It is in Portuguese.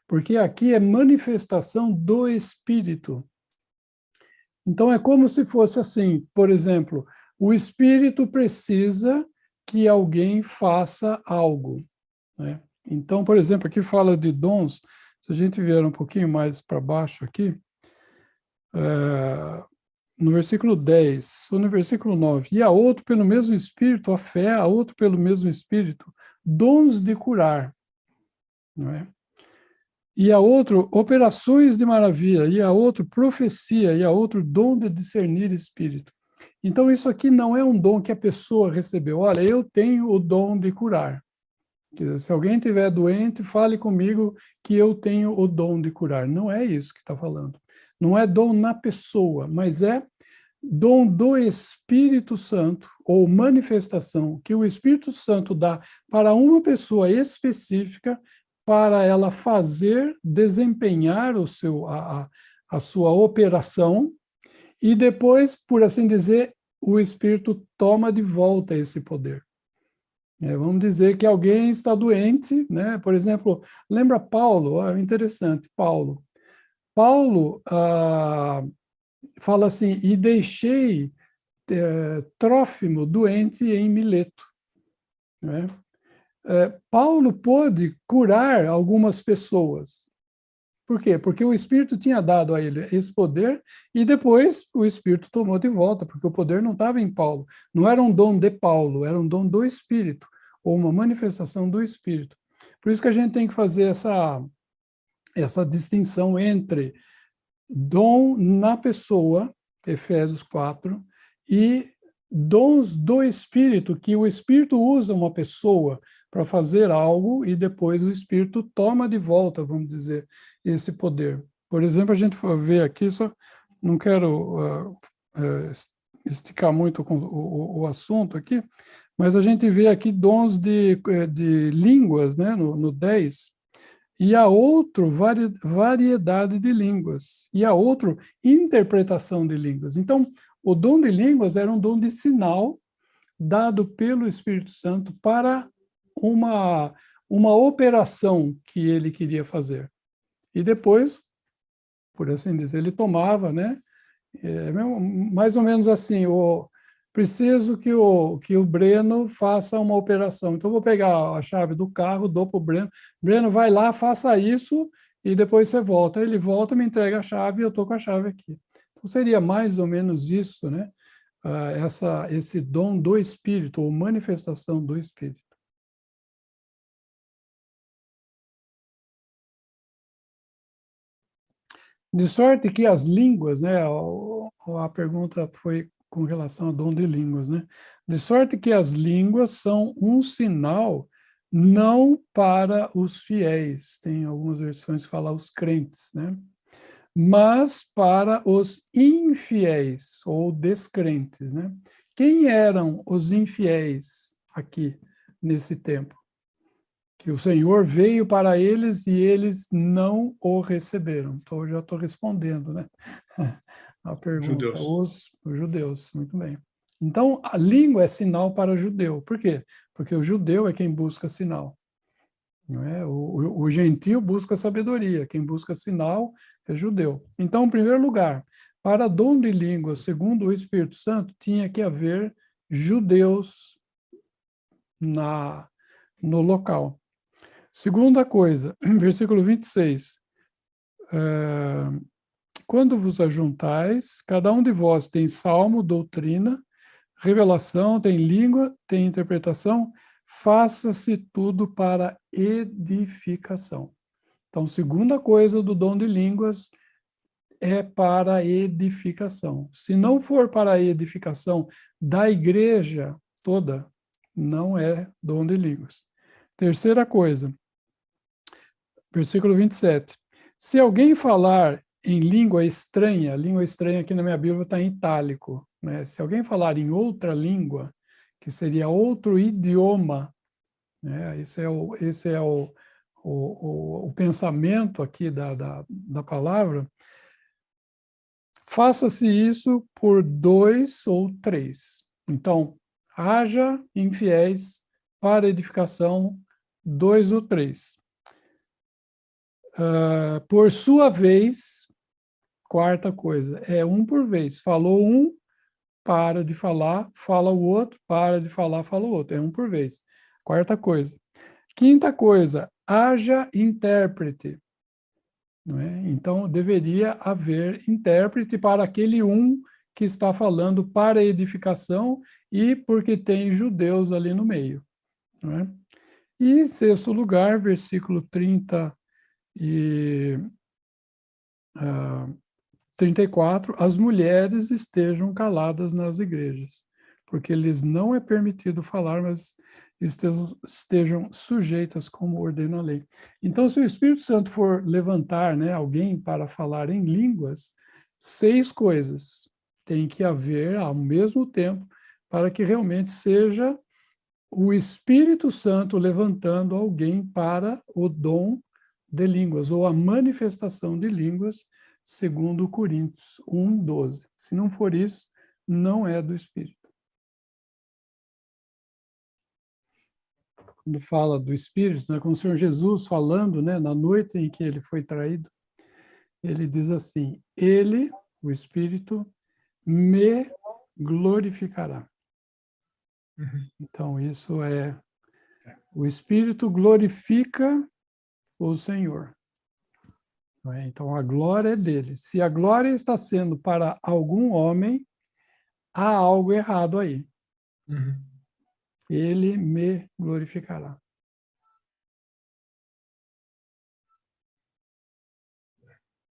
porque aqui é manifestação do Espírito. Então, é como se fosse assim, por exemplo, o Espírito precisa que alguém faça algo, né? Então, por exemplo, aqui fala de dons, se a gente vier um pouquinho mais para baixo aqui, no versículo 10, ou no versículo 9, e a outro pelo mesmo Espírito a fé, a outro pelo mesmo Espírito dons de curar, não é? E a outro operações de maravilha, e a outro profecia, e a outro dom de discernir espírito. Então isso aqui não é um dom que a pessoa recebeu. Olha, eu tenho o dom de curar. Se alguém estiver doente, fale comigo que eu tenho o dom de curar. Não é isso que está falando. Não é dom na pessoa, mas é dom do Espírito Santo, ou manifestação, que o Espírito Santo dá para uma pessoa específica, para ela fazer, desempenhar a sua operação, e depois, por assim dizer, o Espírito toma de volta esse poder. Vamos dizer que alguém está doente, né? Por exemplo, lembra Paulo? Interessante, Paulo. Paulo fala assim, e deixei Trófimo doente em Mileto, né? Paulo pôde curar algumas pessoas. Por quê? Porque o Espírito tinha dado a ele esse poder e depois o Espírito tomou de volta, porque o poder não estava em Paulo. Não era um dom de Paulo, era um dom do Espírito, ou uma manifestação do Espírito. Por isso que a gente tem que fazer essa distinção entre dom na pessoa, Efésios 4, e dons do Espírito, que o Espírito usa uma pessoa para fazer algo e depois o Espírito toma de volta, vamos dizer, esse poder. Por exemplo, a gente for ver aqui, só não quero esticar muito com o assunto aqui, mas a gente vê aqui dons de línguas, né, no 10, e a outro variedade de línguas, e a outro interpretação de línguas. Então, o dom de línguas era um dom de sinal dado pelo Espírito Santo para uma operação que ele queria fazer. E depois, por assim dizer, ele tomava, né? Mais ou menos assim, preciso que o Breno faça uma operação. Então, vou pegar a chave do carro, dou para o Breno. Breno, vai lá, faça isso, e depois você volta. Ele volta, me entrega a chave e eu estou com a chave aqui. Então, seria mais ou menos isso, né? Esse dom do Espírito, ou manifestação do Espírito. De sorte que as línguas, né? A pergunta foi com relação ao dom de línguas, né? De sorte que as línguas são um sinal não para os fiéis, tem algumas versões que falam os crentes, né? Mas para os infiéis ou descrentes, né? Quem eram os infiéis aqui nesse tempo? Que o Senhor veio para eles e eles não o receberam. Então, eu já estou respondendo, né? A pergunta. Judeus. Os judeus, muito bem. Então, a língua é sinal para o judeu. Por quê? Porque o judeu é quem busca sinal. Não é? O gentio busca sabedoria, quem busca sinal é judeu. Então, em primeiro lugar, para dom de língua, segundo o Espírito Santo, tinha que haver judeus no local. Segunda coisa, versículo 26. Quando vos ajuntais, cada um de vós tem salmo, doutrina, revelação, tem língua, tem interpretação, faça-se tudo para edificação. Então, segunda coisa do dom de línguas é para edificação. Se não for para a edificação da igreja toda, não é dom de línguas. Terceira coisa, versículo 27. Se alguém falar em língua estranha aqui na minha Bíblia está em itálico, né? Se alguém falar em outra língua, que seria outro idioma, né? Esse é o pensamento aqui da palavra, faça-se isso por 2 ou 3. Então, haja infiéis para edificação 2 ou 3. Por sua vez, quarta coisa, é um por vez. Falou um, para de falar, fala o outro, para de falar, fala o outro. É um por vez. Quarta coisa. Quinta coisa, haja intérprete. Não é? Então, deveria haver intérprete para aquele um que está falando para edificação e porque tem judeus ali no meio. Não é? E, em sexto lugar, versículo 34, as mulheres estejam caladas nas igrejas, porque lhes não é permitido falar, mas estejam sujeitas como ordena a lei. Então, se o Espírito Santo for levantar, né, alguém para falar em línguas, 6 coisas tem que haver ao mesmo tempo para que realmente seja o Espírito Santo levantando alguém para o dom de línguas, ou a manifestação de línguas, segundo Coríntios 1:12. Se não for isso, não é do Espírito. Quando fala do Espírito, né, com o Senhor Jesus falando, né, na noite em que ele foi traído, ele diz assim: ele, o Espírito, me glorificará. Então, isso é, o Espírito glorifica o Senhor. Então, a glória é dele. Se a glória está sendo para algum homem, há algo errado aí. Ele me glorificará.